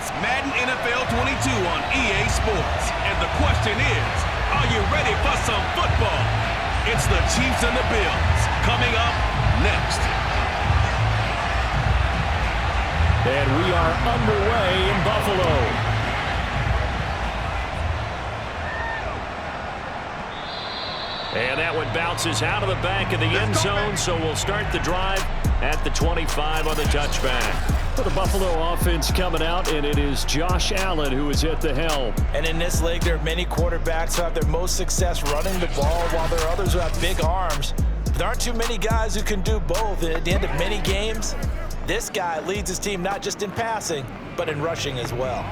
It's Madden NFL 22 on EA Sports. And the question is, are you ready for some football? It's the Chiefs and the Bills coming up next. And we are underway in Buffalo. And that one bounces out of the back of the end zone, so we'll start the drive at the 25 on the touchback. For the Buffalo offense coming out, and it is Josh Allen who is at the helm. And in this league, there are many quarterbacks who have their most success running the ball, while there are others who have big arms. But there aren't too many guys who can do both. And at the end of many games, this guy leads his team not just in passing, but in rushing as well.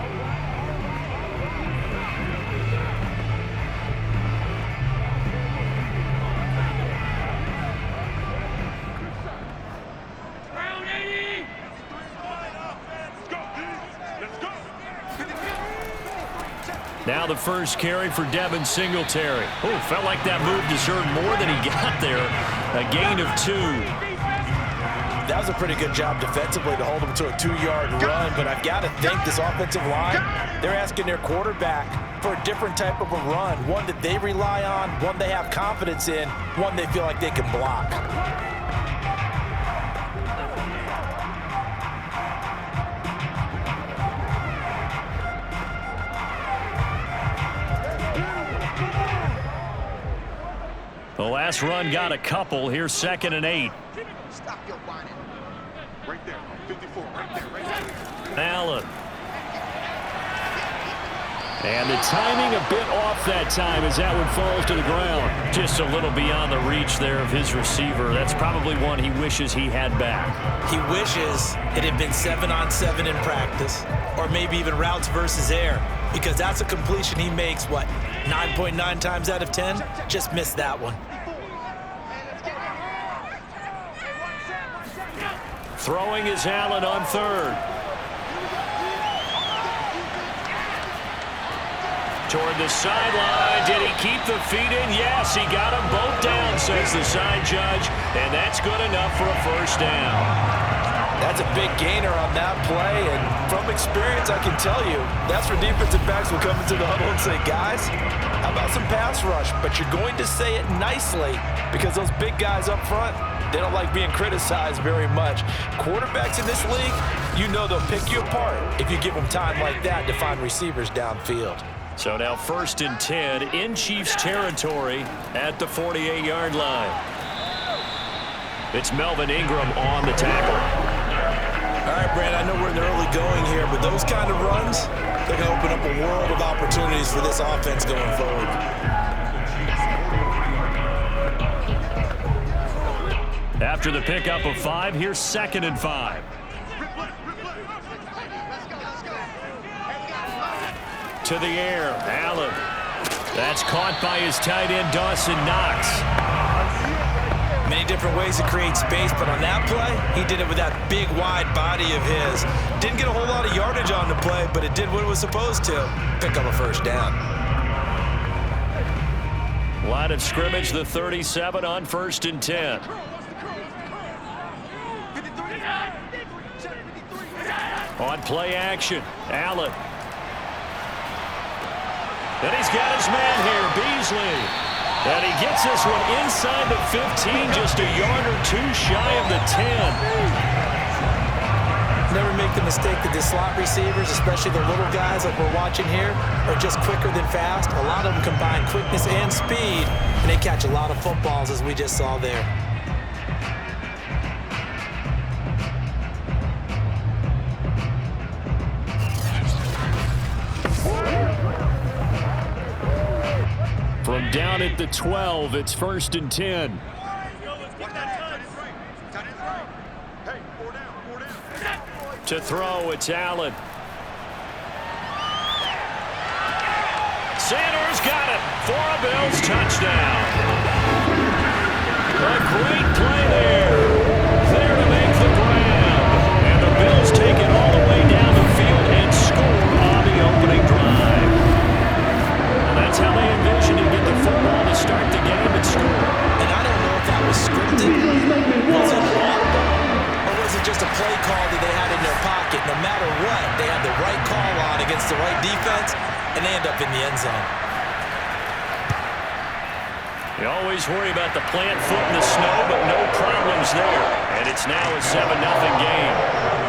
Now the first carry for Devin Singletary. Oh, felt like that move deserved more than he got there. A gain of 2. That was a pretty good job defensively to hold him to a 2-yard run, but I've got to think this offensive line, they're asking their quarterback for a different type of a run, one that they rely on, one they have confidence in, one they feel like they can block. The last run got a couple. Here's 2nd and 8. Stop your whining. Right there, 54, right there. Allen. And the timing a bit off that time as that one falls to the ground. Just a little beyond the reach there of his receiver. That's probably one he wishes he had back. He wishes it had been 7-on-7 in practice, or maybe even routes versus air, because that's a completion he makes, 9.9 times out of 10? Just missed that one. Throwing is Allen on 3rd. Toward the sideline. Did he keep the feet in? Yes, he got them both down, says the side judge. And that's good enough for a first down. That's a big gainer on that play, and from experience, I can tell you, that's where defensive backs will come into the huddle and say, guys, how about some pass rush? But you're going to say it nicely because those big guys up front, they don't like being criticized very much. Quarterbacks in this league, you know they'll pick you apart if you give them time like that to find receivers downfield. So now 1st and 10 in Chiefs territory at the 48-yard line. It's Melvin Ingram on the tackle. All right, Brad, I know we're in the early going here, but those kind of runs, they're going to open up a world of opportunities for this offense going forward. After the pickup of 5, here's 2nd and 5. To the air, Allen. That's caught by his tight end, Dawson Knox. Many different ways to create space, but on that play, he did it with that big, wide body of his. Didn't get a whole lot of yardage on the play, but it did what it was supposed to. Pick up a first down. Line of scrimmage, the 37 on 1st and 10. On play action, Allen. And he's got his man here, Beasley. And he gets this one inside the 15, just a yard or 2 shy of the 10. Never make the mistake that the slot receivers, especially the little guys that we're watching here, are just quicker than fast. A lot of them combine quickness and speed, and they catch a lot of footballs, as we just saw there. From down at the 12, it's 1st and 10. To throw, it's Allen. Sanders got it for a Bills touchdown. A great play there. There to make the grab. And the Bills take it all the way down the field and score on the opening drive. Well, that's how they envisioned to get the football to start the game and score. And I don't know if that was scripted, was it audible, or was it just a play call that they had in their pocket? No matter what, they had the right call defense, and they end up in the end zone. You always worry about the plant foot in the snow, but no problems there. And it's now a 7-0 game.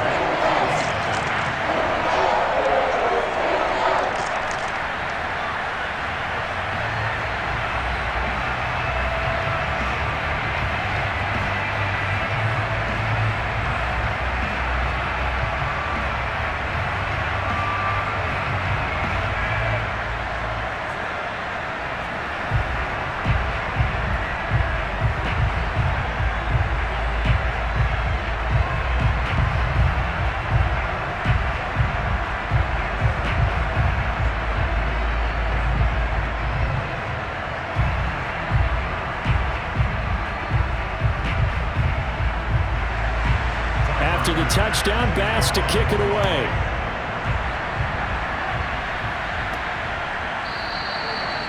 After the touchdown, Bass to kick it away.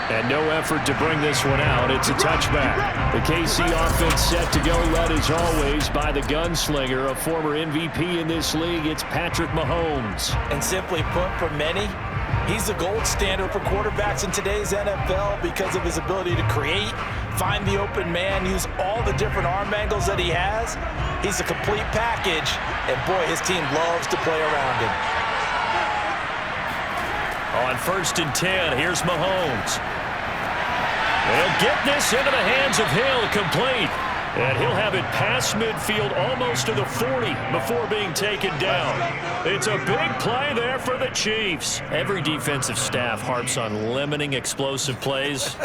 And no effort to bring this one out. It's a touchback. The KC offense set to go, led as always by the gunslinger, a former MVP in this league. It's Patrick Mahomes. And simply put, for many, he's the gold standard for quarterbacks in today's NFL because of his ability to create, find the open man, use all the different arm angles that he has. He's a complete package, and boy, his team loves to play around him. On 1st and 10, here's Mahomes. They'll get this into the hands of Hill, complete. And he'll have it past midfield almost to the 40 before being taken down. It's a big play there for the Chiefs. Every defensive staff harps on limiting explosive plays.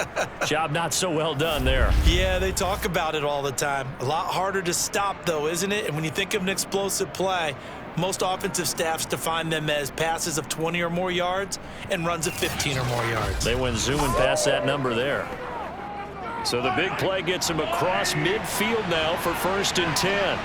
Job not so well done there. Yeah, they talk about it all the time. A lot harder to stop, though, isn't it? And when you think of an explosive play, most offensive staffs define them as passes of 20 or more yards and runs of 15 or more yards. They went zooming past that number there. So the big play gets him across midfield now for 1st and 10.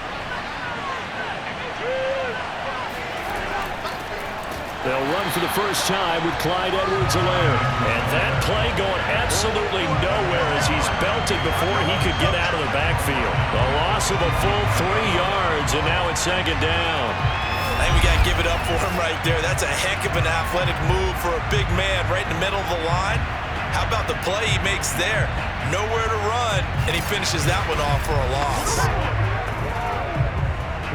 They'll run for the first time with Clyde Edwards-Helaire. And that play going absolutely nowhere as he's belted before he could get out of the backfield. The loss of a full 3 yards, and now it's 2nd down. I think we got to give it up for him right there. That's a heck of an athletic move for a big man right in the middle of the line. How about the play he makes there? Nowhere to run, and he finishes that one off for a loss.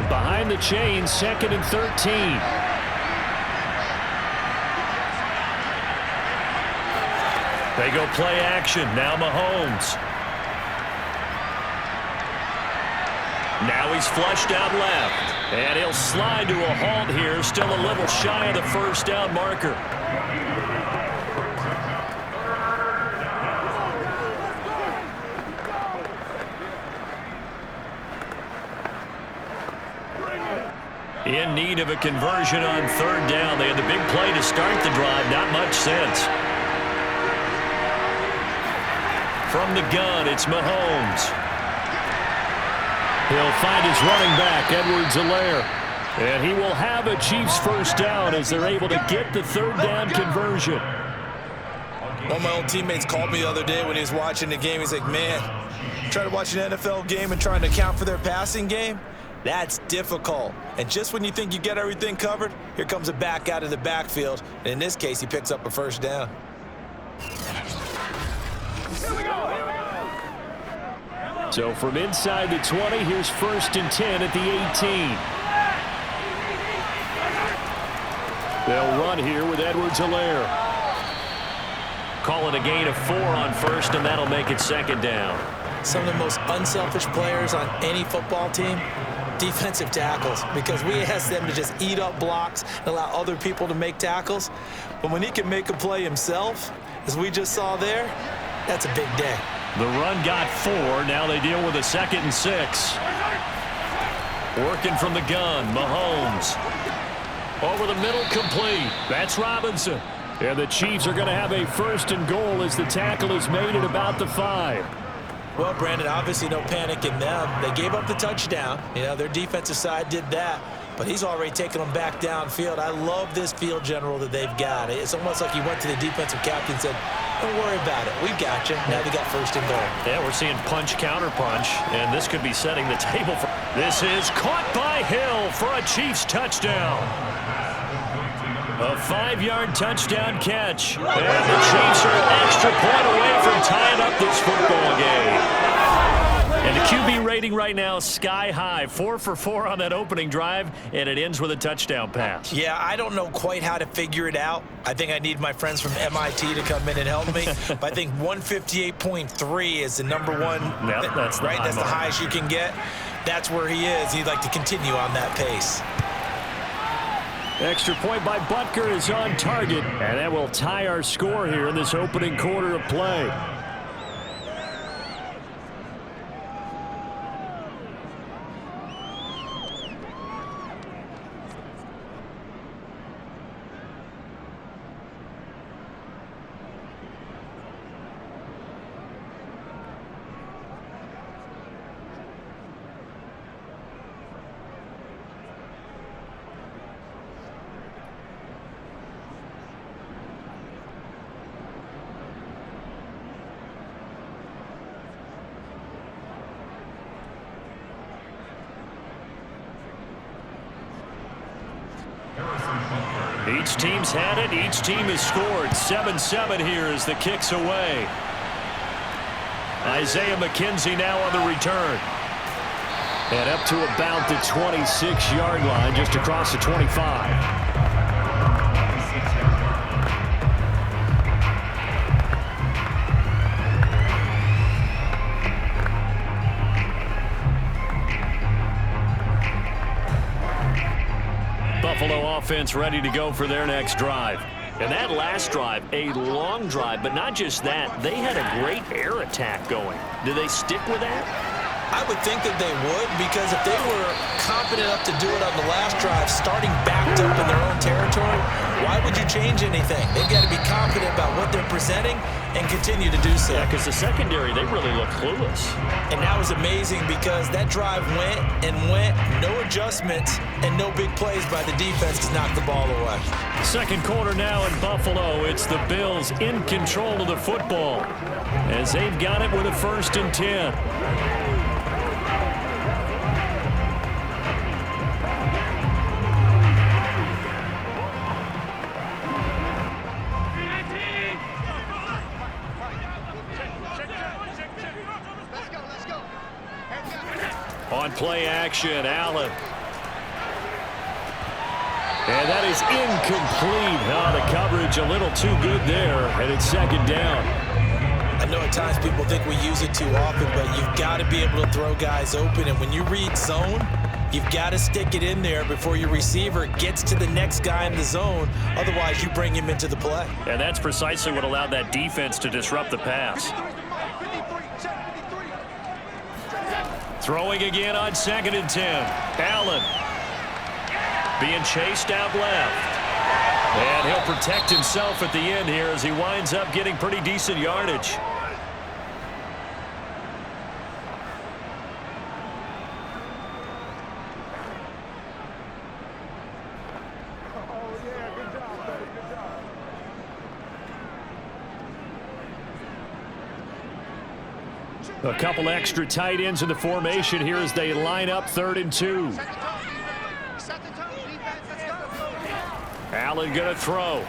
Behind the chains, 2nd and 13. They go play action. Now Mahomes. Now he's flushed out left. And he'll slide to a halt here. Still a little shy of the 1st down marker. In need of a conversion on 3rd down. They had the big play to start the drive. Not much sense. From the gun, it's Mahomes. He'll find his running back, Edwards-Helaire. And he will have a Chiefs 1st down as they're able to get the 3rd down conversion. One of my old teammates called me the other day when he was watching the game. He's like, man, trying to watch an NFL game and trying to account for their passing game? That's difficult. And just when you think you get everything covered, here comes a back out of the backfield. And in this case, he picks up a 1st down. So from inside the 20, here's 1st and 10 at the 18. They'll run here with Edwards-Helaire. Calling a gain of 4 on 1st, and that'll make it 2nd down. Some of the most unselfish players on any football team, defensive tackles, because we ask them to just eat up blocks and allow other people to make tackles. But when he can make a play himself, as we just saw there, that's a big day. The run got 4. Now they deal with a 2nd and 6. Working from the gun, Mahomes. Over the middle, complete. That's Robinson. And the Chiefs are going to have a 1st and goal as the tackle is made at about the 5. Well, Brandon, obviously no panic in them. They gave up the touchdown. You know, their defensive side did that. But he's already taken them back downfield. I love this field general that they've got. It's almost like he went to the defensive captain and said, don't worry about it. We've got you. Now they got 1st and goal. Yeah, we're seeing punch, counter punch, and this could be setting the table for... This is caught by Hill for a Chiefs touchdown. A 5-yard touchdown catch. And the Chiefs are an extra point away from tying up this football game. And the QB rating right now, sky high. 4 for 4 on that opening drive, and it ends with a touchdown pass. Yeah, I don't know quite how to figure it out. I think I need my friends from MIT to come in and help me. But I think 158.3 is the number one. Yep, that's the right. That's the highest you can get. That's where he is. He'd like to continue on that pace. Extra point by Butker is on target, and that will tie our score here in this opening quarter of play. Each team's had it. Each team has scored. 7-7 here as the kick's away. Isaiah McKenzie now on the return. And up to about the 26-yard line, just across the 25. Buffalo offense ready to go for their next drive. And that last drive, a long drive, but not just that. They had a great air attack going. Do they stick with that? I would think that they would, because if they were confident enough to do it on the last drive, starting backed up in their own territory, why would you change anything? They've got to be confident about what they're presenting and continue to do so. Yeah, because the secondary, they really look clueless. And that was amazing because that drive went and went, no adjustments, and no big plays by the defense to knock the ball away. Second quarter now in Buffalo. It's the Bills in control of the football as they've got it with a 1st and 10. On play action, Allen. And that is incomplete. Oh, the coverage a little too good there, and it's 2nd down. I know at times people think we use it too often, but you've got to be able to throw guys open. And when you read zone, you've got to stick it in there before your receiver gets to the next guy in the zone. Otherwise, you bring him into the play. And that's precisely what allowed that defense to disrupt the pass. Throwing again on 2nd and 10. Allen being chased out left. And he'll protect himself at the end here as he winds up getting pretty decent yardage. A couple extra tight ends in the formation here as they line up 3rd and 2. Allen going to throw.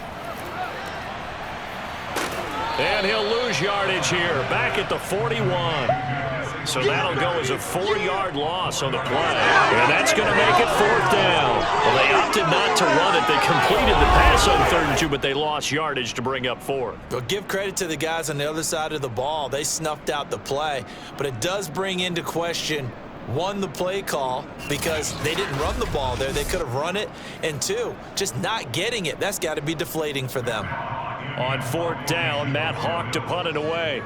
And he'll lose yardage here. Back at the 41. So that'll go as a 4-yard loss on the play. And that's going to make it 4th down. Well, they opted not to run it. They completed the pass on 3rd and 2, but they lost yardage to bring up 4th. Well, give credit to the guys on the other side of the ball. They snuffed out the play. But it does bring into question, 1, the play call, because they didn't run the ball there. They could have run it. And 2, just not getting it. That's got to be deflating for them. On 4th down, Matt Hawk to punt it away.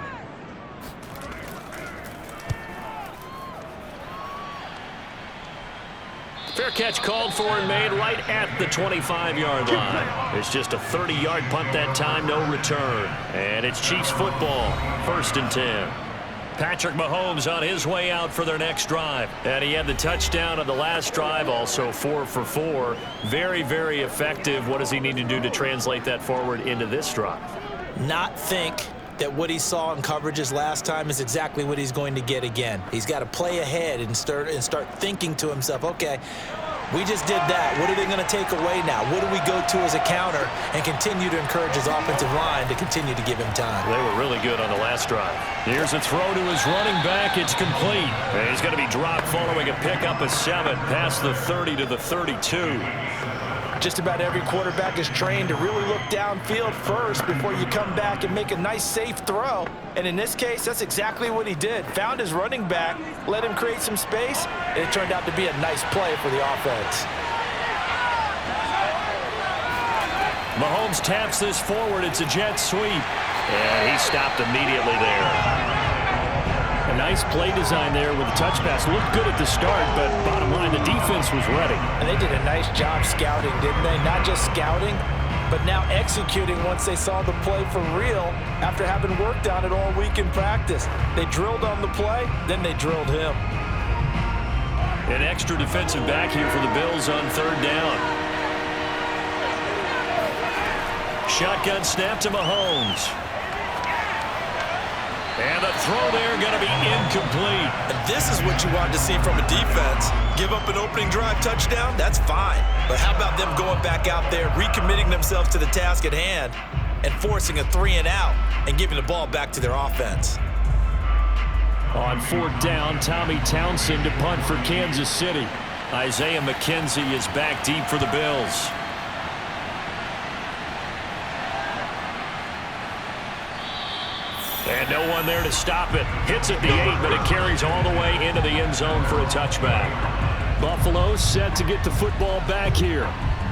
Fair catch called for and made right at the 25-yard line. It's just a 30-yard punt that time, no return. And it's Chiefs football, 1st and 10. Patrick Mahomes on his way out for their next drive. And he had the touchdown on the last drive, also 4 for 4. Very, very effective. What does he need to do to translate that forward into this drive? Not think that what he saw in coverages last time is exactly what he's going to get again. He's got to play ahead and start thinking to himself, okay, We just did that. What are they going to take away now? What do we go to as a counter and continue to encourage his offensive line to continue to give him time? They were really good on the last drive. Here's a throw to his running back. It's complete. And he's going to be dropped following a pickup of 7 past the 30 to the 32. Just about every quarterback is trained to really look downfield first before you come back and make a nice, safe throw. And in this case, that's exactly what he did. Found his running back, let him create some space, and it turned out to be a nice play for the offense. Mahomes taps this forward. It's a jet sweep. And he stopped immediately there. A nice play design there with the touch pass. Looked good at the start, but bottom line, the defense was ready. And they did a nice job scouting, didn't they? Not just scouting, but now executing once they saw the play for real after having worked on it all week in practice. They drilled on the play, then they drilled him. An extra defensive back here for the Bills on 3rd down. Shotgun snap to Mahomes. And the throw there going to be incomplete. And this is what you want to see from a defense. Give up an opening drive touchdown, that's fine. But how about them going back out there, recommitting themselves to the task at hand, and forcing a 3-and-out and giving the ball back to their offense. On 4th down, Tommy Townsend to punt for Kansas City. Isaiah McKenzie is back deep for the Bills. And no one there to stop it. Hits at the 8, but it carries all the way into the end zone for a touchback. Buffalo set to get the football back here,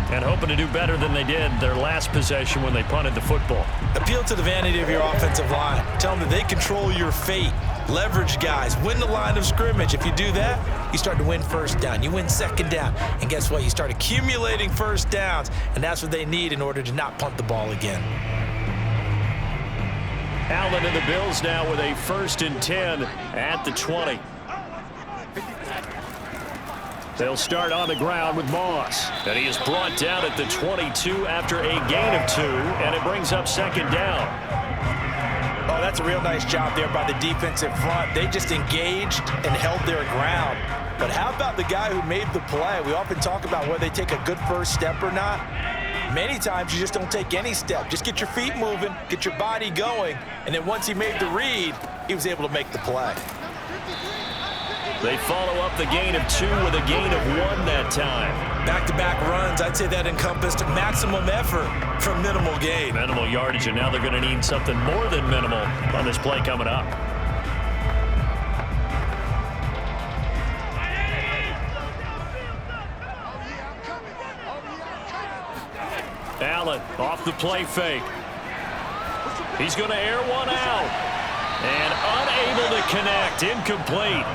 and hoping to do better than they did their last possession when they punted the football. Appeal to the vanity of your offensive line. Tell them that they control your fate. Leverage guys. Win the line of scrimmage. If you do that, you start to win 1st down. You win 2nd down. And guess what? You start accumulating 1st downs, and that's what they need in order to not punt the ball again. Allen and the Bills now with a 1st and 10 at the 20. They'll start on the ground with Moss. And he is brought down at the 22 after a gain of 2, and it brings up 2nd down. Oh, that's a real nice job there by the defensive front. They just engaged and held their ground. But how about the guy who made the play? We often talk about whether they take a good first step or not. Many times you just don't take any step. Just get your feet moving, get your body going, and then once he made the read, he was able to make the play. They follow up the gain of 2 with a gain of 1 that time. Back-to-back runs, I'd say that encompassed maximum effort for minimal gain. Minimal yardage, and now they're going to need something more than minimal on this play coming up. Allen off the play fake. He's going to air one out. And unable to connect. Incomplete.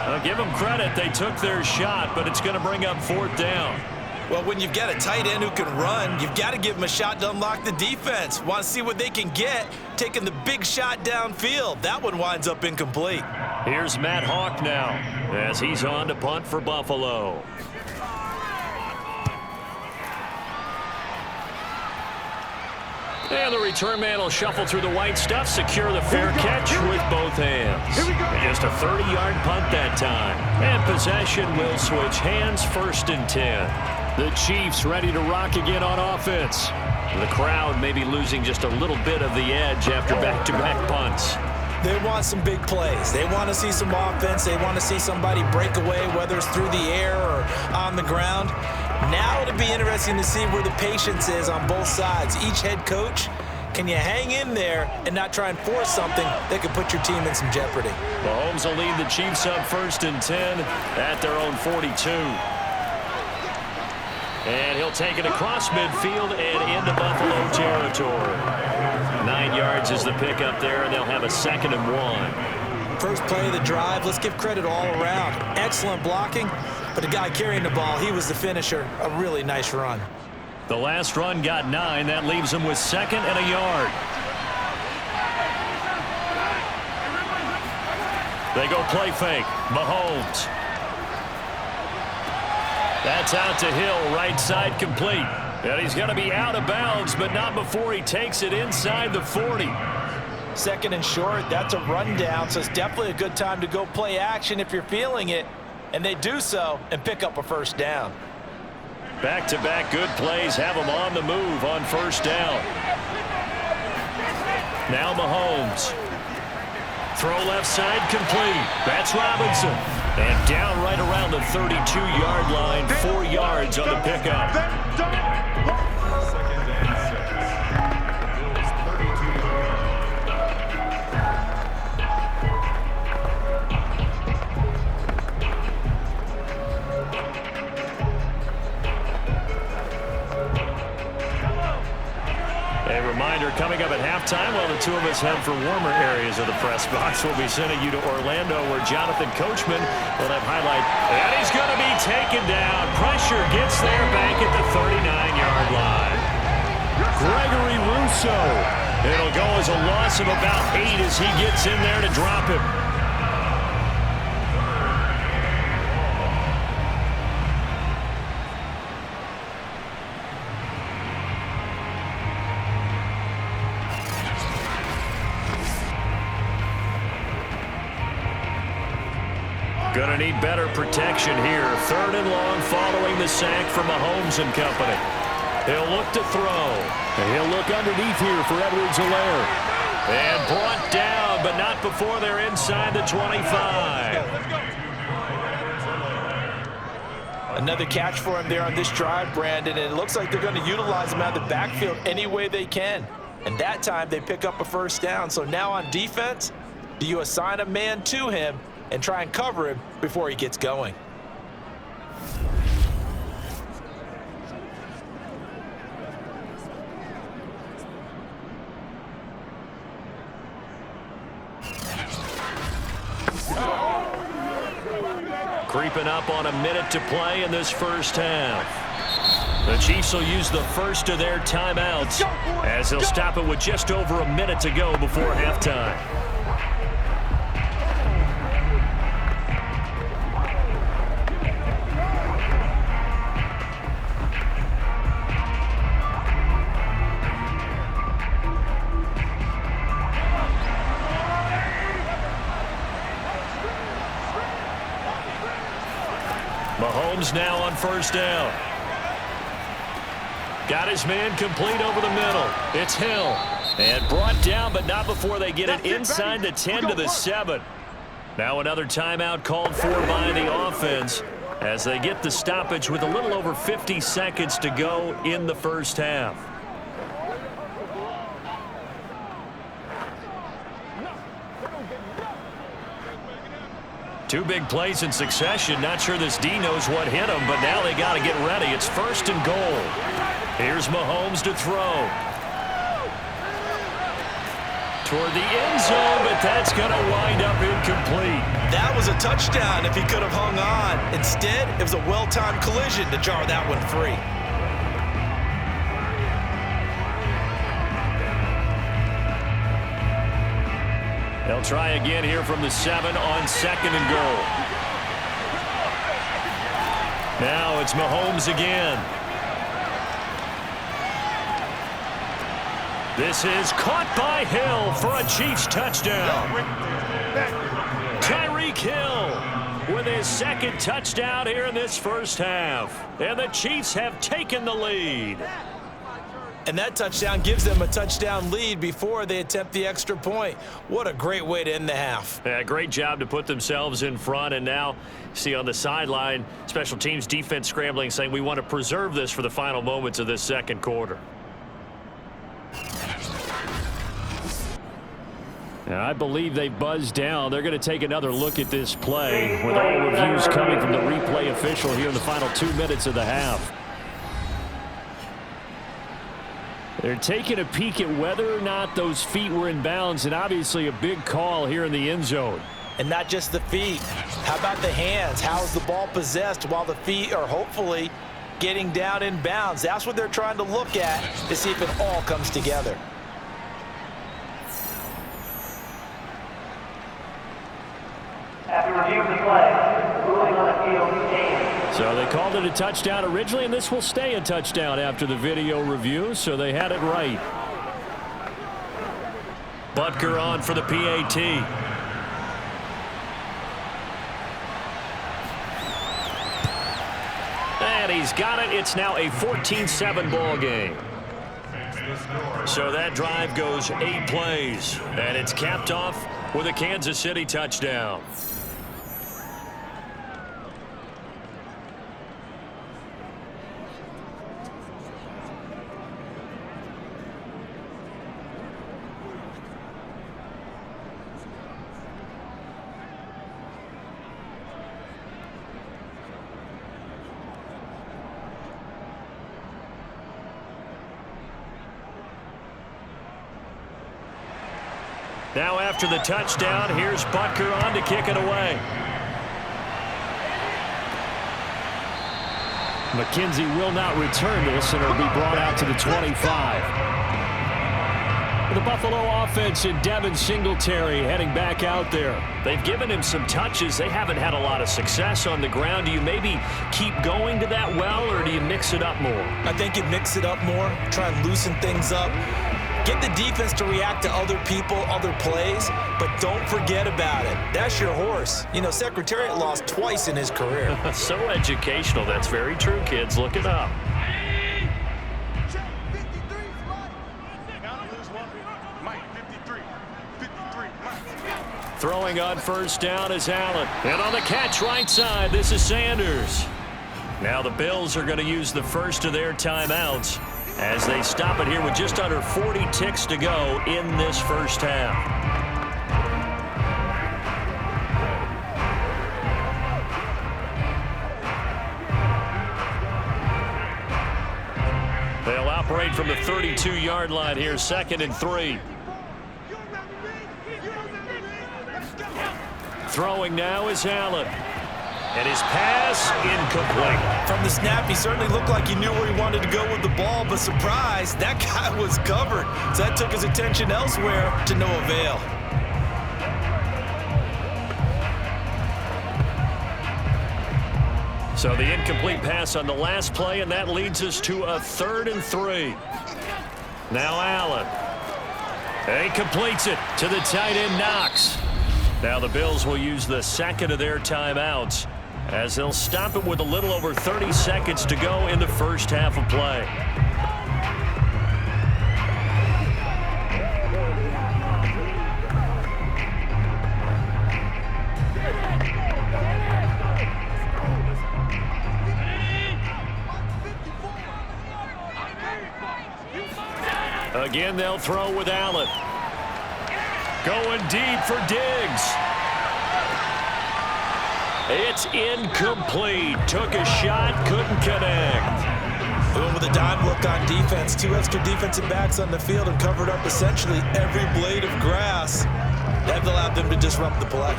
I'll give them credit. They took their shot, but it's going to bring up 4th down. Well, when you've got a tight end who can run, you've got to give him a shot to unlock the defense. Want to see what they can get, taking the big shot downfield. That one winds up incomplete. Here's Matt Hawk now as he's on to punt for Buffalo. And the return man will shuffle through the white stuff, secure the fair catch with both hands. Just a 30-yard punt that time. And possession will switch hands, 1st and 10. The Chiefs ready to rock again on offense. The crowd may be losing just a little bit of the edge after back-to-back punts. They want some big plays. They want to see some offense. They want to see somebody break away, whether it's through the air or on the ground. Now it'll be interesting to see where the patience is on both sides. Each head coach, can you hang in there and not try and force something that could put your team in some jeopardy? Mahomes will lead the Chiefs up 1st and 10 at their own 42. And he'll take it across midfield and into Buffalo territory. 9 yards is the pickup there, and they'll have a 2nd and 1. First play of the drive, let's give credit all around. Excellent blocking, but the guy carrying the ball, he was the finisher. A really nice run. The last run got 9. That leaves him with 2nd and a yard. They go play fake. Mahomes. That's out to Hill, right side complete. And he's going to be out of bounds, but not before he takes it inside the 40. 2nd and short, that's a rundown, so it's definitely a good time to go play action if you're feeling it. And they do so and pick up a 1st down. Back-to-back good plays have them on the move on first down. Now Mahomes. Throw left side complete. That's Robinson. And down right around the 32-yard line, 4 yards on the pickup. A reminder, coming up at halftime, while the two of us head for warmer areas of the press box, we'll be sending you to Orlando, where Jonathan Coachman will have highlight. And he's going to be taken down. Pressure gets there back at the 39-yard line. Gregory Rousseau. It'll go as a loss of about 8 as he gets in there to drop him. Gonna need better protection here. 3rd and long following the sack from Mahomes and company. He'll look to throw. And he'll look underneath here for Edwards-Helaire. And brought down, but not before they're inside the 25. Another catch for him there on this drive, Brandon, and it looks like they're going to utilize him out of the backfield any way they can. And that time they pick up a first down. So now on defense, do you assign a man to him and try and cover him before he gets going? Creeping up on a minute to play in this first half. The Chiefs will use the first of their timeouts as they'll stop it with just over a minute to go before halftime. Mahomes now on first down. Got his man complete over the middle. It's Hill. And brought down, but not before they get it inside the 10 to the 7. Now another timeout called for by the offense as they get the stoppage with a little over 50 seconds to go in the first half. Two big plays in succession. Not sure this D knows what hit him, but now they got to get ready. It's 1st and goal. Here's Mahomes to throw. Toward the end zone, but that's going to wind up incomplete. That was a touchdown if he could have hung on. Instead, it was a well-timed collision to jar that one free. They'll try again here from the 7 on 2nd and goal. Now it's Mahomes again. This is caught by Hill for a Chiefs touchdown. Tyreek Hill with his 2nd touchdown here in this first half. And the Chiefs have taken the lead. And that touchdown gives them a touchdown lead before they attempt the extra point. What a great way to end the half. Yeah, great job to put themselves in front. And now, see on the sideline, special teams defense scrambling, saying we want to preserve this for the final moments of this second quarter. And I believe they buzzed down. They're going to take another look at this play with all reviews coming from the replay official here in the final 2 minutes of the half. They're taking a peek at whether or not those feet were in bounds, and obviously a big call here in the end zone. And not just the feet. How about the hands? How is the ball possessed while the feet are hopefully getting down in bounds? That's what they're trying to look at to see if it all comes together. After reviewing the play, ruling on the field stands. So they called it a touchdown originally, and this will stay a touchdown after the video review, so they had it right. Butker on for the PAT. And he's got it. It's now a 14-7 ball game. So that drive goes 8 plays. And it's capped off with a Kansas City touchdown. Now after the touchdown, here's Butker on to kick it away. McKenzie will not return this, and it'll be brought out to the 25. The Buffalo offense and Devin Singletary heading back out there. They've given him some touches. They haven't had a lot of success on the ground. Do you maybe keep going to that well, or do you mix it up more? I think you mix it up more, try and loosen things up. Get the defense to react to other people, other plays, but don't forget about it. That's your horse. You know, Secretariat lost twice in his career. So educational. That's very true, kids. Look it up. Throwing on first down is Allen. And on the catch right side, this is Sanders. Now the Bills are going to use the first of their timeouts as they stop it here with just under 40 ticks to go in this first half. They'll operate from the 32-yard line here, 2nd and 3. Throwing now is Allen. And his pass incomplete. From the snap, he certainly looked like he knew where he wanted to go with the ball, but surprise, that guy was covered. So that took his attention elsewhere to no avail. So the incomplete pass on the last play, and that leads us to a 3rd and 3. Now Allen. And he completes it to the tight end, Knox. Now the Bills will use the second of their timeouts as they'll stop it with a little over 30 seconds to go in the first half of play. Again, they'll throw with Allen. Going deep for Diggs. It's incomplete. Took a shot, couldn't connect. Going with a dime look on defense. 2 extra defensive backs on the field and covered up essentially every blade of grass. That allowed them to disrupt the play.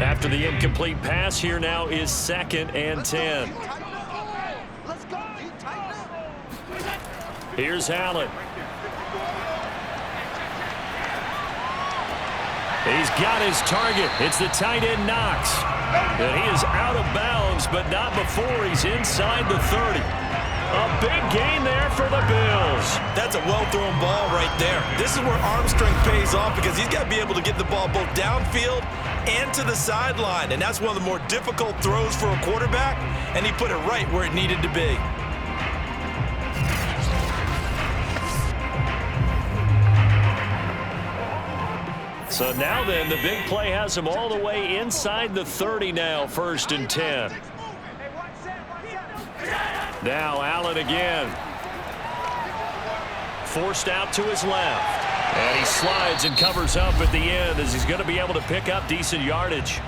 After the incomplete pass, here now is 2nd and 10. Here's Allen. He's got his target. It's the tight end, Knox. And he is out of bounds, but not before he's inside the 30. A big gain there for the Bills. That's a well-thrown ball right there. This is where arm strength pays off because he's got to be able to get the ball both downfield and to the sideline. And that's one of the more difficult throws for a quarterback, and he put it right where it needed to be. So now then, the big play has him all the way inside the 30 now, 1st and 10. Now Allen again. Forced out to his left. And he slides and covers up at the end as he's going to be able to pick up decent yardage.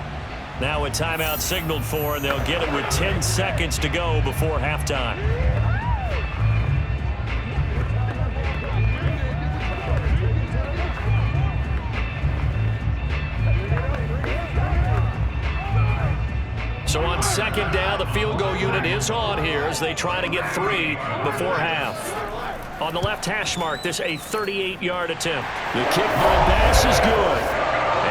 Now a timeout signaled for, and they'll get it with 10 seconds to go before halftime. So on 2nd down, the field goal unit is on here as they try to get 3 before half. On the left hash mark, this a 38-yard attempt. The kick by Bass is good.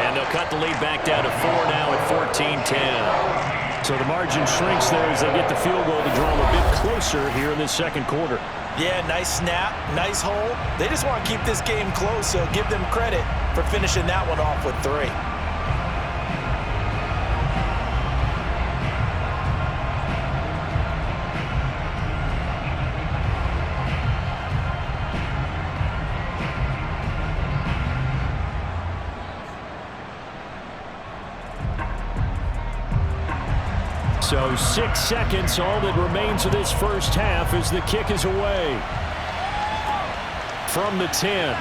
And they'll cut the lead back down to 4 now at 14-10. So the margin shrinks there as they get the field goal to draw them a bit closer here in this 2nd quarter. Yeah, nice snap, nice hole. They just want to keep this game close, so give them credit for finishing that one off with 3. So 6 seconds, all that remains of this first half as the kick is away. From the 10.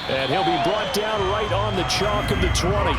And he'll be brought down right on the chalk of the 20.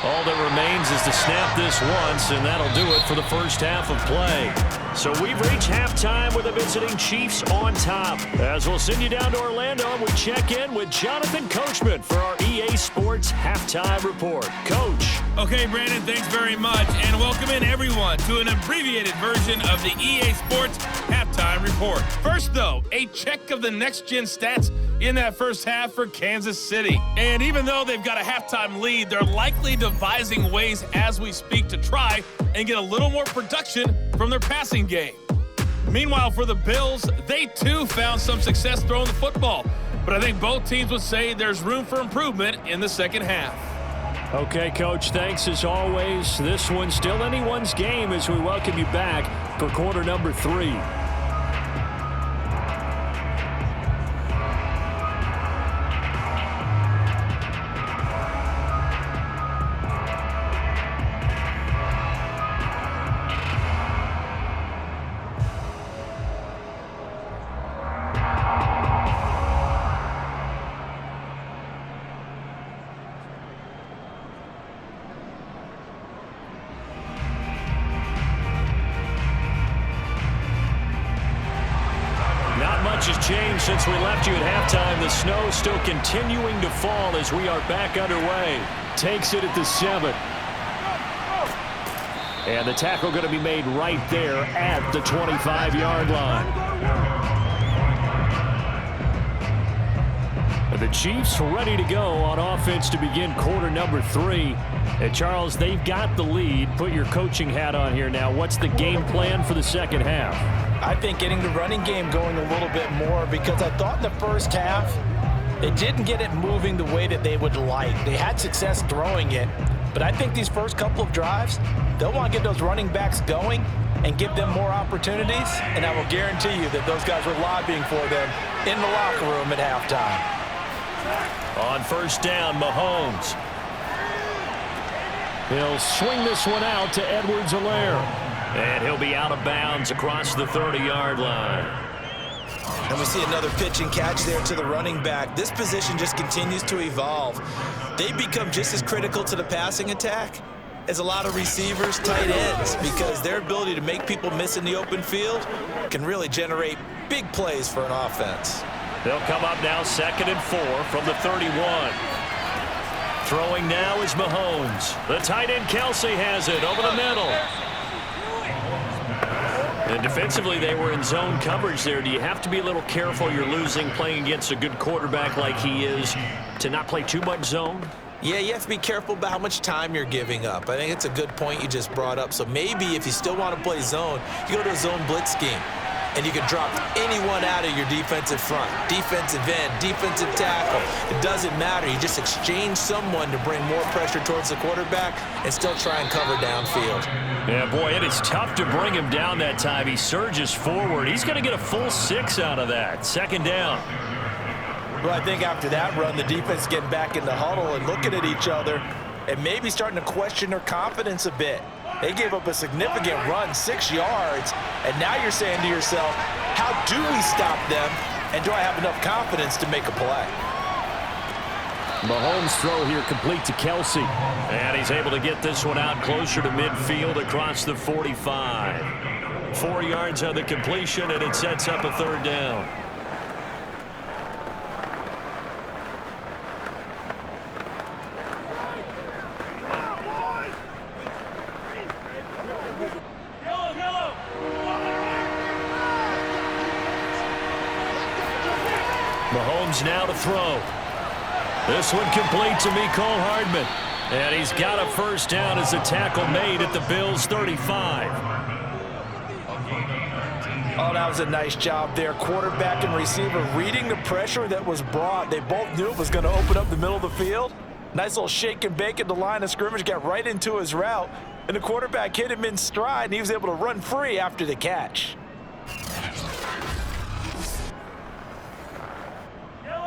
All that remains is to snap this once, and that'll do it for the first half of play. So we've reached halftime with the visiting Chiefs on top. As we'll send you down to Orlando, we check in with Jonathan Coachman for our EA Sports Halftime Report. Coach. Okay, Brandon, thanks very much, and welcome in everyone to an abbreviated version of the EA Sports Halftime Report. First, though, a check of the next-gen stats in that first half for Kansas City. And even though they've got a halftime lead, they're likely devising ways as we speak to try and get a little more production from their passing game. Meanwhile, for the Bills, they too found some success throwing the football. But I think both teams would say there's room for improvement in the second half. Okay, Coach, thanks as always. This one's still anyone's game as we welcome you back for quarter number 3. Has changed since we left you at halftime. The snow still continuing to fall as we are back underway. Takes it at the 7. And the tackle going to be made right there at the 25-yard line. And the Chiefs ready to go on offense to begin quarter number 3. And Charles, they've got the lead. Put your coaching hat on here now. What's the game plan for the second half? I think getting the running game going a little bit more, because I thought in the first half they didn't get it moving the way that they would like. They had success throwing it, but I think these first couple of drives, they'll want to get those running backs going and give them more opportunities, and I will guarantee you that those guys were lobbying for them in the locker room at halftime. On first down, Mahomes. He'll swing this one out to Edwards-Helaire. And he'll be out of bounds across the 30-yard line. And we see another pitch and catch there to the running back. This position just continues to evolve. They become just as critical to the passing attack as a lot of receivers, tight ends, because their ability to make people miss in the open field can really generate big plays for an offense. They'll come up now 2nd and 4 from the 31. Throwing now is Mahomes. The tight end Kelsey has it over the middle. And defensively, they were in zone coverage there. Do you have to be a little careful? You're losing playing against a good quarterback like he is to not play too much zone? Yeah, you have to be careful about how much time you're giving up. I think it's a good point you just brought up. So maybe if you still want to play zone, you go to a zone blitz scheme. And you can drop anyone out of your defensive front, defensive end, defensive tackle. It doesn't matter. You just exchange someone to bring more pressure towards the quarterback and still try and cover downfield. Yeah, boy, it is tough to bring him down that time. He surges forward. He's going to get a full 6 out of that. 2nd down. Well, I think after that run, the defense getting back in the huddle and looking at each other and maybe starting to question their confidence a bit. They gave up a significant run, 6 yards, and now you're saying to yourself, how do we stop them, and do I have enough confidence to make a play? Mahomes' throw here complete to Kelsey. And he's able to get this one out closer to midfield across the 45. 4 yards on the completion, and it sets up a 3rd down. Mahomes now to throw. This one complete to Mecole Hardman. And he's got a first down as a tackle made at the Bills' 35. Oh, now That was a nice job there. Quarterback and receiver reading the pressure that was brought. They both knew it was going to open up the middle of the field. Nice little shake and bake at the line of scrimmage, got right into his route, and the quarterback hit him in stride, and he was able to run free after the catch.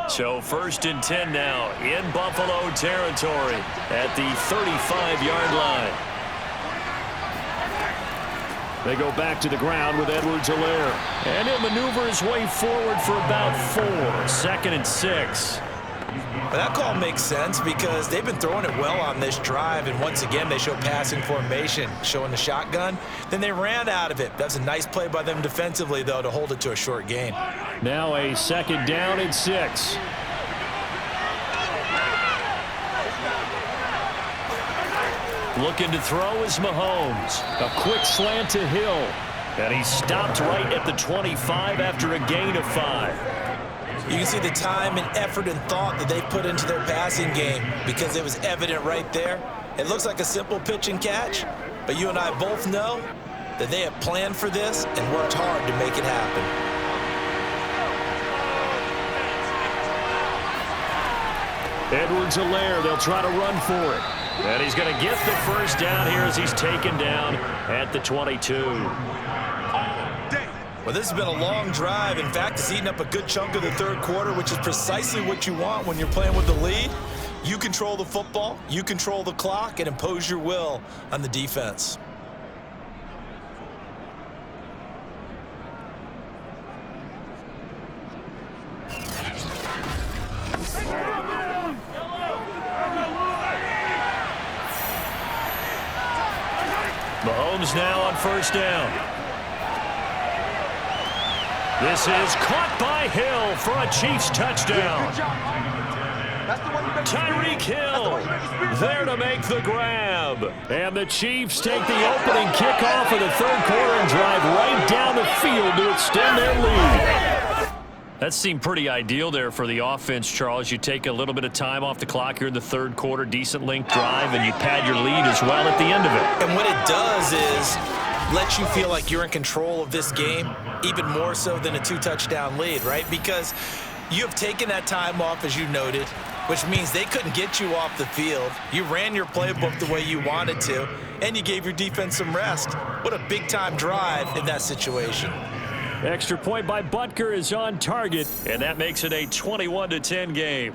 So 1st and 10 now in Buffalo territory at the 35-yard line. They go back to the ground with Edwards-Helaire. And he'll maneuver his way forward for about 4. 2nd and 6. But that call makes sense because they've been throwing it well on this drive, and once again they show passing formation, showing the shotgun. Then they ran out of it. That's a nice play by them defensively, though, to hold it to a short gain. Now a 2nd down and 6. Looking to throw is Mahomes. A quick slant to Hill. And he stopped right at the 25 after a gain of 5. You can see the time and effort and thought that they put into their passing game because it was evident right there. It looks like a simple pitch and catch, but you and I both know that they have planned for this and worked hard to make it happen. Edwards-Helaire, they'll try to run for it. And he's going to get the first down here as he's taken down at the 22. Well, this has been a long drive. In fact, it's eaten up a good chunk of the third quarter, which is precisely what you want when you're playing with the lead. You control the football, you control the clock, and impose your will on the defense. Mahomes now on 1st down. This is caught by Hill for a Chiefs touchdown. Tyreek Hill there to make the grab. And the Chiefs take the opening kickoff of the third quarter and drive right down the field to extend their lead. That seemed pretty ideal there for the offense, Charles. You take a little bit of time off the clock here in the third quarter, decent length drive, and you pad your lead as well at the end of it. And what it does is let you feel like you're in control of this game, even more so than a 2-touchdown lead, right? Because you have taken that time off, as you noted, which means they couldn't get you off the field. You ran your playbook the way you wanted to, and you gave your defense some rest. What a big-time drive in that situation. Extra point by Butker is on target, and that makes it a 21-10 game.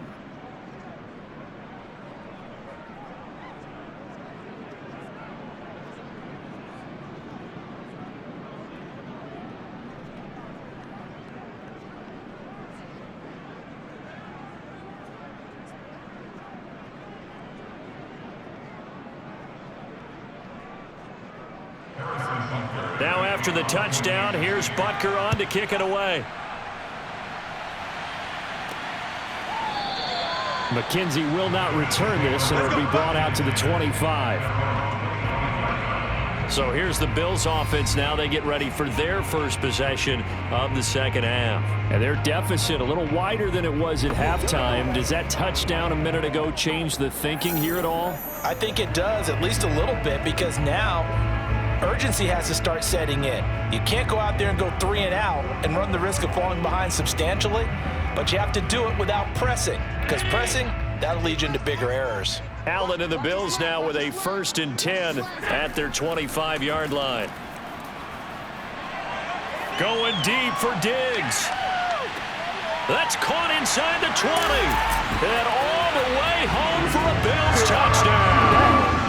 Now after the touchdown, here's Butker on to kick it away. McKenzie will not return this, and it'll be brought out to the 25. So here's the Bills offense now. They get ready for their first possession of the second half. And their deficit a little wider than it was at halftime. Does that touchdown a minute ago change the thinking here at all? I think it does, at least a little bit, because now urgency has to start setting in. You can't go out there and go 3 and out and run the risk of falling behind substantially, but you have to do it without pressing, because pressing, that'll lead you into bigger errors. Allen and the Bills now with a 1st and 10 at their 25-yard line. Going deep for Diggs. That's caught inside the 20. And all the way home for a Bills touchdown.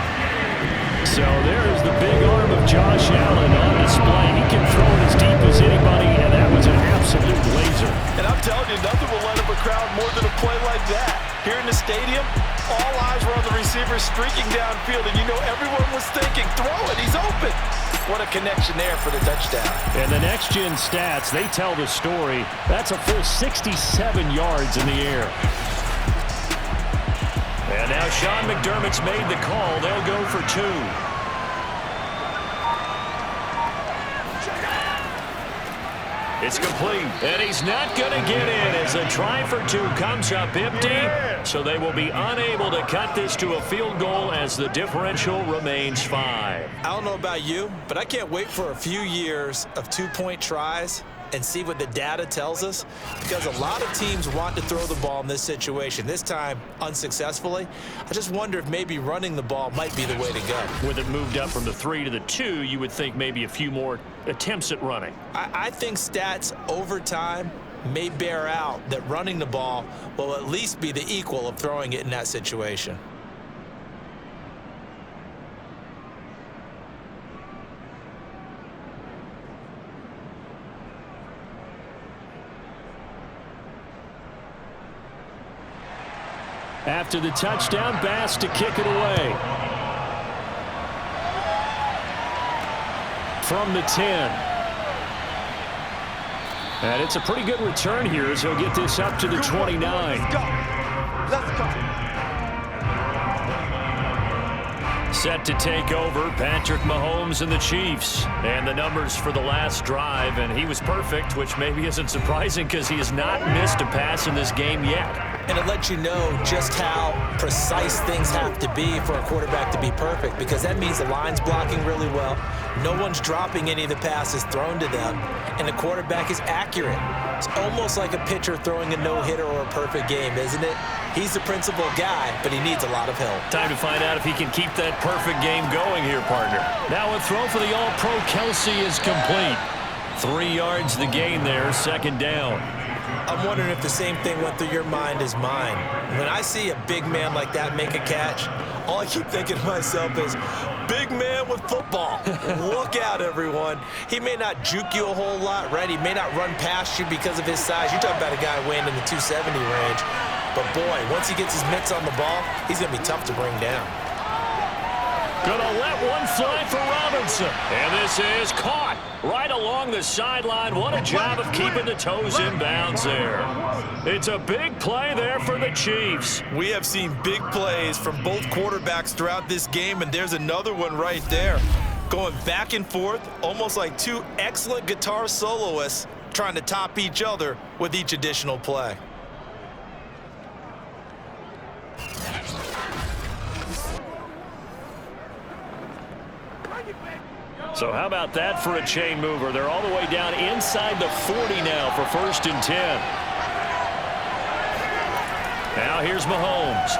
So there is the big arm of Josh Allen on display. He can throw it as deep as anybody, and that was an absolute laser. And I'm telling you, nothing will light up a crowd more than a play like that. Here in the stadium, all eyes were on the receiver streaking downfield, and you know everyone was thinking, throw it, he's open. What a connection there for the touchdown. And the next-gen stats, they tell the story. That's a full 67 yards in the air. And now Sean McDermott's made the call. They'll go for 2. It's complete, and he's not going to get in as a try for 2 comes up empty. So they will be unable to cut this to a field goal as the differential remains 5. I don't know about you, but I can't wait for a few years of 2-point tries and see what the data tells us? Because a lot of teams want to throw the ball in this situation. This time, unsuccessfully. I just wonder if maybe running the ball might be the way to go. With it moved up from the 3 to the 2, you would think maybe a few more attempts at running. I think stats over time may bear out that running the ball will at least be the equal of throwing it in that situation. After the touchdown, Bass to kick it away. From the 10. And it's a pretty good return here as he'll get this up to the 29. Let's go. Set to take over, Patrick Mahomes and the Chiefs. And the numbers for the last drive, and he was perfect, which maybe isn't surprising because he has not missed a pass in this game yet. And it lets you know just how precise things have to be for a quarterback to be perfect, because that means the line's blocking really well, no one's dropping any of the passes thrown to them, and the quarterback is accurate. It's almost like a pitcher throwing a no-hitter or a perfect game, isn't it? He's the principal guy, but he needs a lot of help. Time to find out if he can keep that perfect game going here, partner. Now a throw for the All-Pro Kelsey is complete. 3 yards the gain there, second down. I'm wondering if the same thing went through your mind as mine. When I see a big man like that make a catch, all I keep thinking to myself is, big man with football. Look out, everyone. He may not juke you a whole lot, right? He may not run past you because of his size. You're talking about a guy weighing in the 270 range. But, boy, once he gets his mitts on the ball, he's going to be tough to bring down. Gonna let one fly for Robinson. And this is caught right along the sideline. What a job of keeping the toes in bounds there. It's a big play there for the Chiefs. We have seen big plays from both quarterbacks throughout this game, and there's another one right there. Going back and forth, almost like two excellent guitar soloists trying to top each other with each additional play. So how about that for a chain mover? They're all the way down inside the 40 now for 1st and 10. Now here's Mahomes.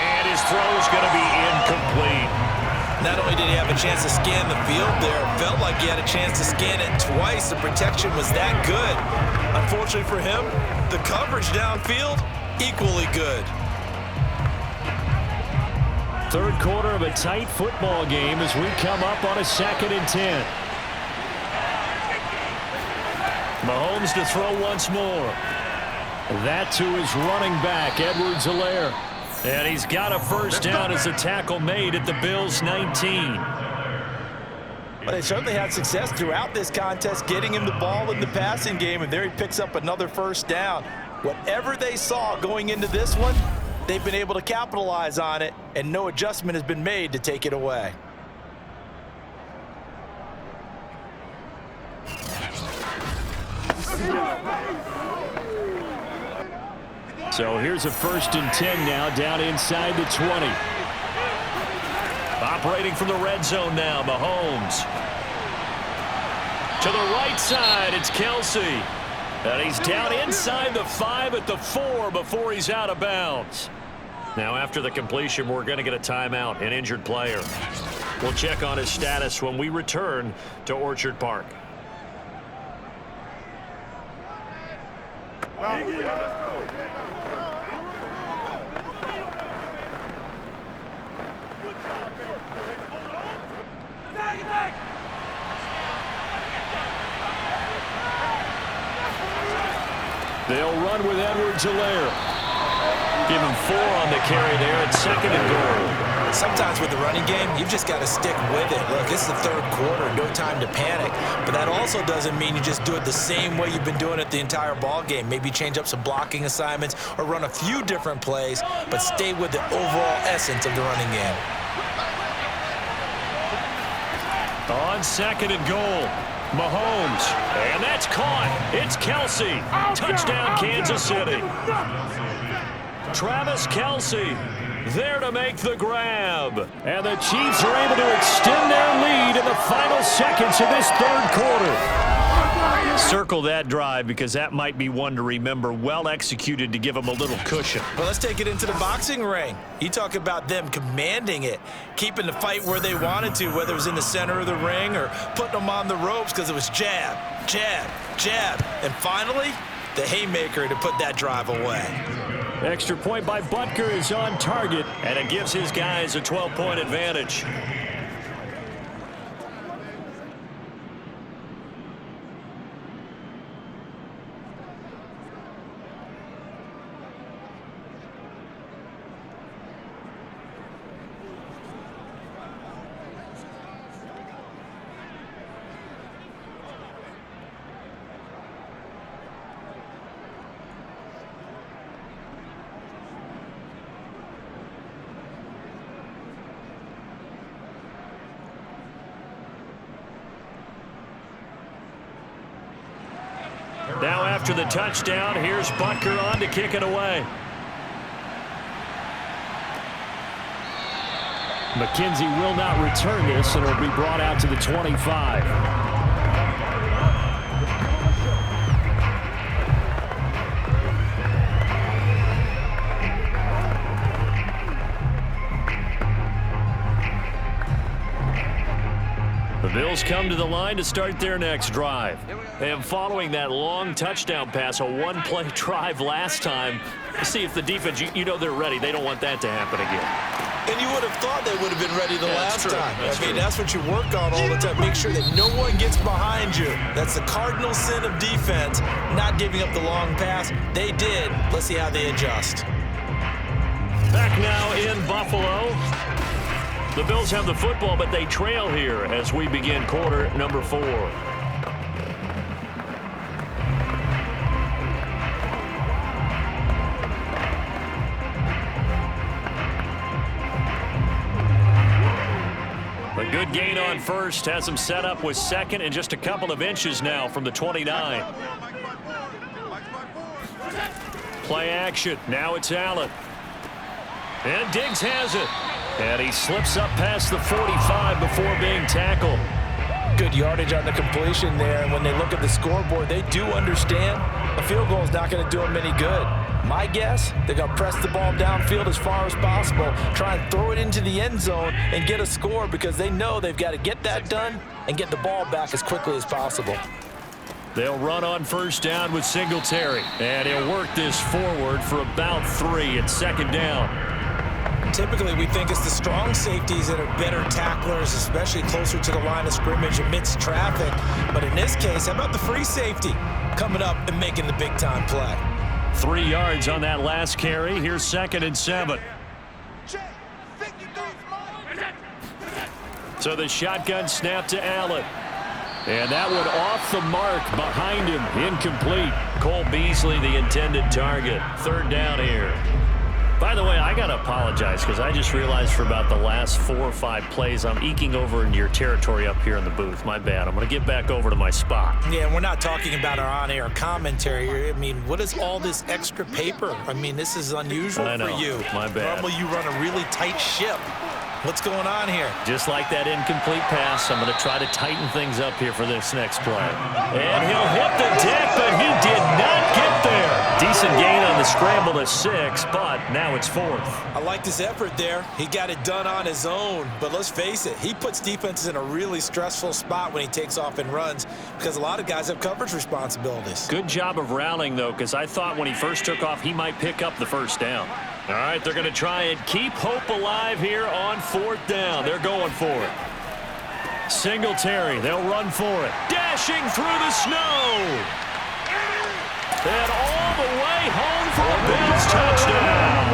And his throw is going to be incomplete. Not only did he have a chance to scan the field there, it felt like he had a chance to scan it twice. The protection was that good. Unfortunately for him, the coverage downfield, equally good. Third quarter of a tight football game as we come up on a 2nd and 10. Mahomes to throw once more. That to his running back, Edwards-Helaire. And he's got a first down as the tackle made at the Bills' 19. But they certainly had success throughout this contest, getting him the ball in the passing game, and there he picks up another first down. Whatever they saw going into this one, they've been able to capitalize on it, and no adjustment has been made to take it away. So here's a 1st and 10 now, down inside the 20. Operating from the red zone now, Mahomes. To the right side, it's Kelsey. And he's down inside the 5 at the 4 before he's out of bounds. Now after the completion, we're going to get a timeout, an injured player. We'll check on his status when we return to Orchard Park. They'll run with Edwards-Helaire. Give him 4 on the carry there at 2nd and goal. Sometimes with the running game, you've just got to stick with it. Look, it's the 3rd quarter, no time to panic. But that also doesn't mean you just do it the same way you've been doing it the entire ball game. Maybe change up some blocking assignments or run a few different plays, but stay with the overall essence of the running game. On 2nd and goal, Mahomes, and that's caught. It's Kelsey. Touchdown, Kansas City. Travis Kelsey, there to make the grab. And the Chiefs are able to extend their lead in the final seconds of this third quarter. Circle that drive because that might be one to remember. Well executed to give them a little cushion. Well, let's take it into the boxing ring. You talk about them commanding it, keeping the fight where they wanted to, whether it was in the center of the ring or putting them on the ropes because it was jab, jab, jab. And finally, the haymaker to put that drive away. Extra point by Butker is on target, and it gives his guys a 12-point advantage. Now after the touchdown, here's Butker on to kick it away. McKenzie will not return this, and it'll be brought out to the 25. The Bills come to the line to start their next drive. And following that long touchdown pass, a one-play drive last time, see if the defense, you know they're ready. They don't want that to happen again. And you would have thought they would have been ready the last time. That's what you work on all the time. Make sure that no one gets behind you. That's the cardinal sin of defense, not giving up the long pass. They did. Let's see how they adjust. Back now in Buffalo. The Bills have the football, but they trail here as we begin quarter number 4. A good gain on first has them set up with second and just a couple of inches now from the 29. Play action. Now it's Allen. And Diggs has it. And he slips up past the 45 before being tackled. Good yardage on the completion there. And when they look at the scoreboard, they do understand a field goal is not going to do them any good. My guess, they're going to press the ball downfield as far as possible, try and throw it into the end zone and get a score because they know they've got to get that done and get the ball back as quickly as possible. They'll run on first down with Singletary. And he'll work this forward for about 3 at second down. Typically, we think it's the strong safeties that are better tacklers, especially closer to the line of scrimmage amidst traffic. But in this case, how about the free safety coming up and making the big-time play? 3 yards on that last carry. Here's 2nd and 7. So the shotgun snap to Allen. And that one off the mark behind him. Incomplete. Cole Beasley, the intended target. 3rd down here. By the way, I got to apologize because I just realized for about the last 4 or 5 plays, I'm eking over into your territory up here in the booth. My bad. I'm going to get back over to my spot. Yeah, and we're not talking about our on-air commentary here. I mean, what is all this extra paper? I mean, this is unusual for you. My bad. Normally, you run a really tight ship. What's going on here? Just like that incomplete pass, I'm going to try to tighten things up here for this next play. And he'll hit the deck, but he did not get there. Decent gain on the scramble to 6, but now it's 4th. I like this effort there. He got it done on his own, but let's face it, he puts defenses in a really stressful spot when he takes off and runs because a lot of guys have coverage responsibilities. Good job of rallying, though, because I thought when he first took off, he might pick up the first down. All right, they're going to try and keep hope alive here on 4th down. They're going for it. Singletary, they'll run for it. Dashing through the snow. And all the way home for a Bills touchdown.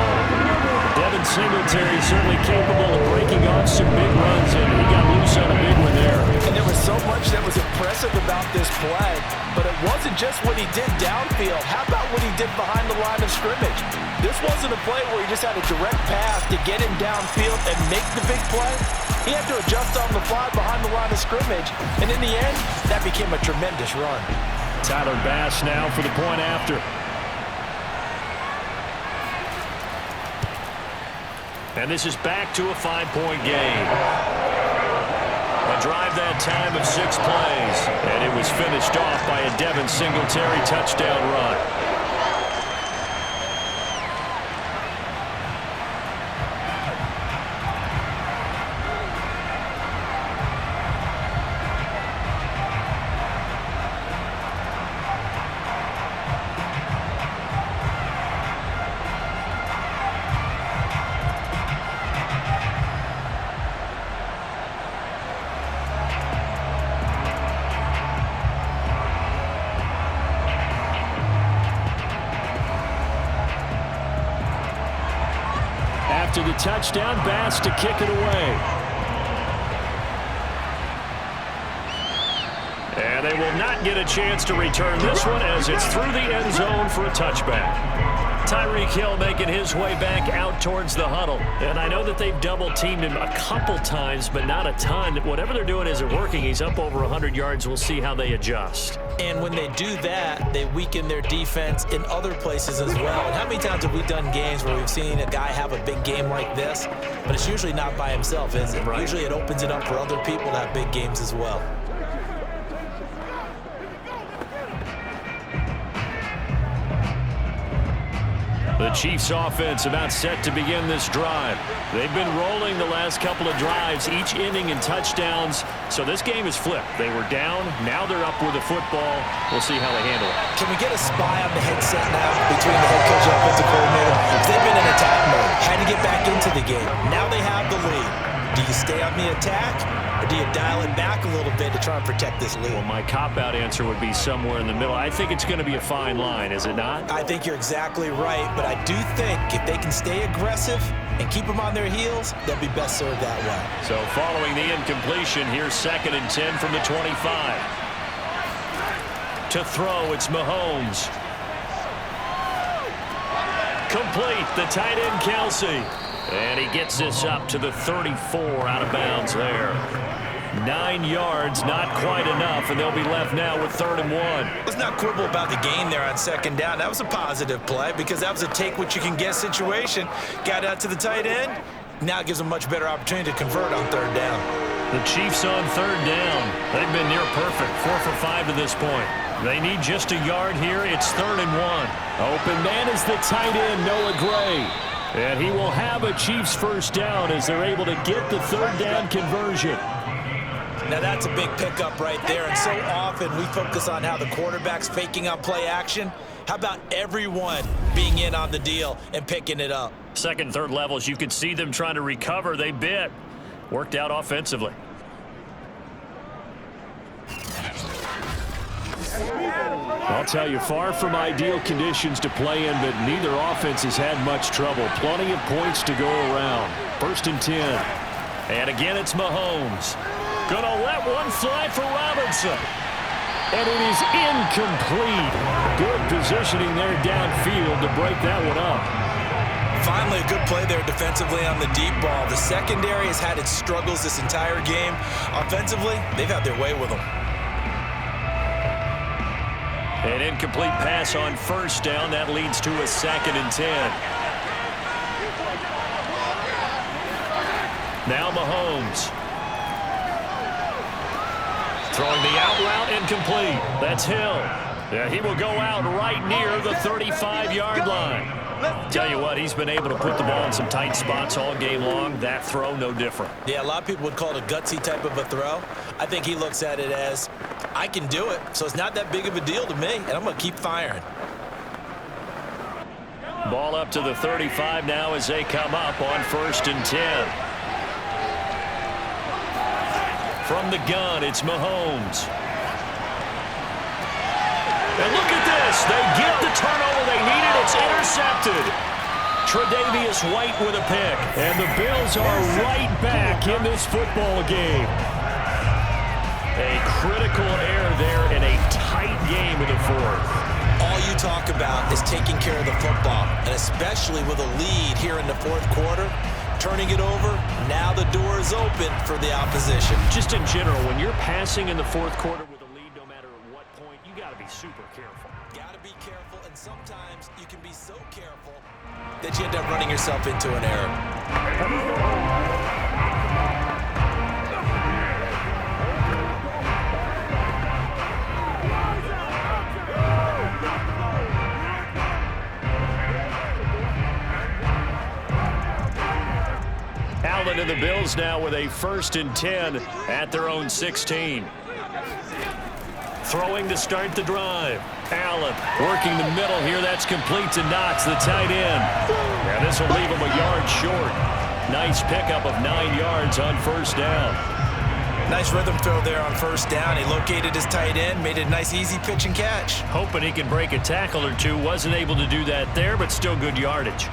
Devin Singletary certainly capable of breaking off some big runs, and he got loose on a big one there. And there was so much that was impressive about this play, but it wasn't just what he did downfield. How about what he did behind the line of scrimmage? This wasn't a play where he just had a direct pass to get him downfield and make the big play. He had to adjust on the fly behind the line of scrimmage, and in the end, that became a tremendous run. Tyler Bass now for the point after. And this is back to a 5-point game. A drive that time of 6 plays. And it was finished off by a Devin Singletary touchdown run. After the touchdown, Bass to kick it away. And they will not get a chance to return this one as it's through the end zone for a touchback. Tyreek Hill making his way back out towards the huddle. And I know that they've double-teamed him a couple times, but not a ton. Whatever they're doing isn't working. He's up over 100 yards. We'll see how they adjust. And when they do that, they weaken their defense in other places as well. And how many times have we done games where we've seen a guy have a big game like this, but it's usually not by himself, is it? Right. Usually it opens it up for other people to have big games as well. The Chiefs offense about set to begin this drive. They've been rolling the last couple of drives, each ending in touchdowns. So this game is flipped. They were down. Now they're up with the football. We'll see how they handle it. Can we get a spy on the headset now between the head coach and offensive coordinator? They've been in attack mode. Had to get back into the game. Now they have the lead. Do you stay on the attack, or do you dial it back a little bit to try and protect this lead? Well, my cop-out answer would be somewhere in the middle. I think it's going to be a fine line, is it not? I think you're exactly right, but I do think if they can stay aggressive and keep them on their heels, they'll be best served that way. So following the incompletion, here's 2nd and 10 from the 25. To throw, it's Mahomes. Complete, the tight end Kelsey. And he gets this up to the 34 out of bounds there. 9 yards, not quite enough, and they'll be left now with 3rd and 1. Let's not quibble about the gain there on 2nd down. That was a positive play because that was a take-what-you-can-get situation. Got out to the tight end. Now it gives them a much better opportunity to convert on 3rd down. The Chiefs on 3rd down. They've been near perfect, 4 for 5 to this point. They need just a yard here. It's 3rd and 1. Open man is the tight end, Noah Gray. And he will have a Chiefs 1st down as they're able to get the 3rd down conversion. Now that's a big pickup right there, and so often we focus on how the quarterback's faking out play action. How about everyone being in on the deal and picking it up? 2nd, 3rd levels, you could see them trying to recover. They bit. Worked out offensively. I'll tell you, far from ideal conditions to play in, but neither offense has had much trouble. Plenty of points to go around. 1st and 10. And again, it's Mahomes. Gonna let one fly for Robinson. And it is incomplete. Good positioning there downfield to break that one up. Finally, a good play there defensively on the deep ball. The secondary has had its struggles this entire game. Offensively, they've had their way with them. An incomplete pass on 1st down. That leads to a 2nd and 10. Now Mahomes. Throwing the out route, incomplete. That's Hill. Yeah, he will go out right near the 35-yard line. Tell you what, he's been able to put the ball in some tight spots all game long. That throw, no different. Yeah, a lot of people would call it a gutsy type of a throw. I think he looks at it as, I can do it, so it's not that big of a deal to me, and I'm going to keep firing. Ball up to the 35 now as they come up on 1st and 10. From the gun, it's Mahomes. And look at this. They get the turnover they needed. It's intercepted. Tre'Davious White with a pick. And the Bills are right back in this football game. A critical error there in a tight game in the 4th. All you talk about is taking care of the football, and especially with a lead here in the 4th quarter, turning it over, now the door is open for the opposition. Just in general, when you're passing in the 4th quarter with a lead, no matter at what point, you got to be super careful. Got to be careful and sometimes you can be so careful that you end up running yourself into an error. Allen and the Bills now with a 1st and 10 at their own 16. Throwing to start the drive. Allen working the middle here. That's complete to Knox, the tight end. And this will leave him a yard short. Nice pickup of 9 yards on 1st down. Nice rhythm throw there on 1st down. He located his tight end, made it a nice easy pitch and catch. Hoping he can break a tackle or two. Wasn't able to do that there, but still good yardage.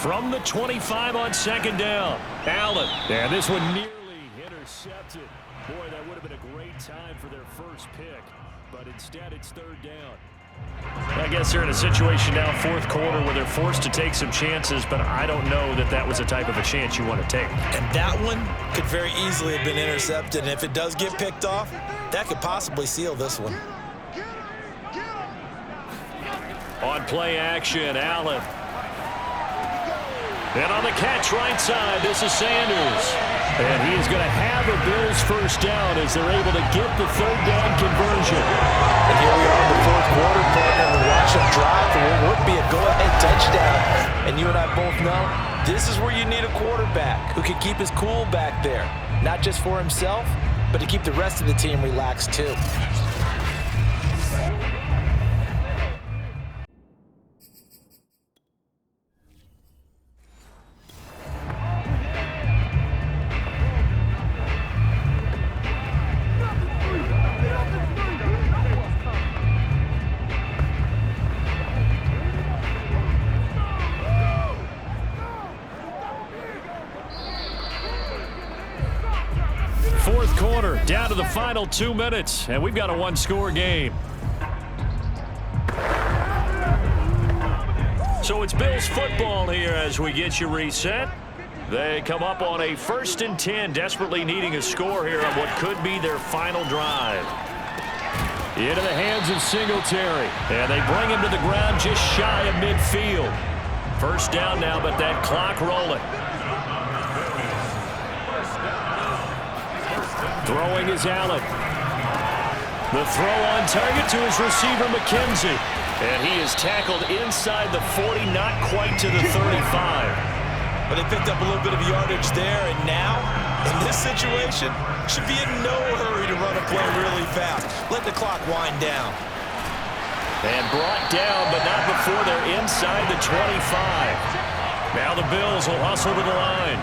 From the 25 on 2nd down, Allen. And this one nearly intercepted. Boy, that would have been a great time for their first pick, but instead it's 3rd down. I guess they're in a situation now, 4th quarter, where they're forced to take some chances, but I don't know that that was the type of a chance you want to take. And that one could very easily have been intercepted, and if it does get picked off, that could possibly seal this one. On play action, Allen. And on the catch right side, this is Sanders. And he's going to have a Bills 1st down as they're able to get the 3rd down conversion. And here we are in the 4th quarter, partner. We watch them drive for what would be a go-ahead touchdown. And you and I both know this is where you need a quarterback who can keep his cool back there. Not just for himself, but to keep the rest of the team relaxed too. Quarter, down to the final 2 minutes, and we've got a 1-score game. So it's Bills football here as we get you reset. They come up on a 1st and 10, desperately needing a score here on what could be their final drive. Into the hands of Singletary, and they bring him to the ground just shy of midfield. 1st down now, but that clock rolling. Throwing is Allen. The throw on target to his receiver, McKenzie. And he is tackled inside the 40, not quite to the 35. But they picked up a little bit of yardage there, and now, in this situation, should be in no hurry to run a play really fast. Let the clock wind down. And brought down, but not before they're inside the 25. Now the Bills will hustle to the line.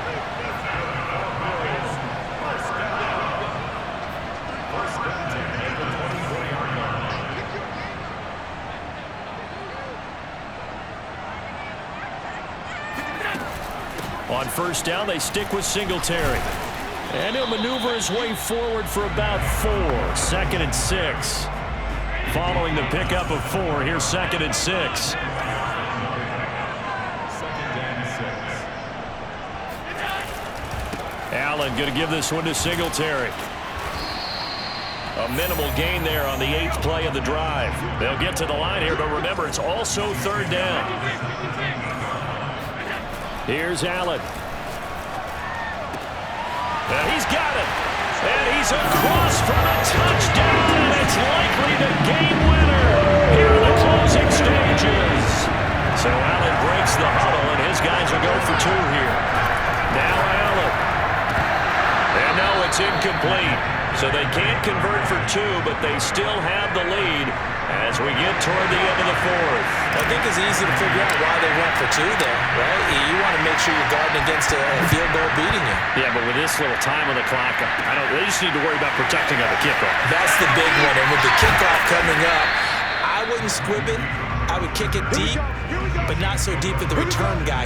On 1st down, they stick with Singletary. And he'll maneuver his way forward for about 4. 2nd and 6. Following the pickup of 4, here's 2nd and 6. Allen going to give this one to Singletary. A minimal gain there on the 8th play of the drive. They'll get to the line here, but remember, it's also 3rd down. Here's Allen. And he's got it. And he's across for a touchdown, and it's likely the game winner here in the closing stages. So Allen breaks the huddle, and his guys will go for 2 here. Now Allen. And no, it's incomplete. So they can't convert for 2, but they still have the lead as we get toward the end of the 4th. I think it's easy to figure out why they went for 2 there, right? You want to make sure you're guarding against a field goal beating you. Yeah, but with this little time on the clock, they just need to worry about protecting on the kickoff. That's the big one, and with the kickoff coming up, I wouldn't squib it. I would kick it deep, but not so deep that the return guy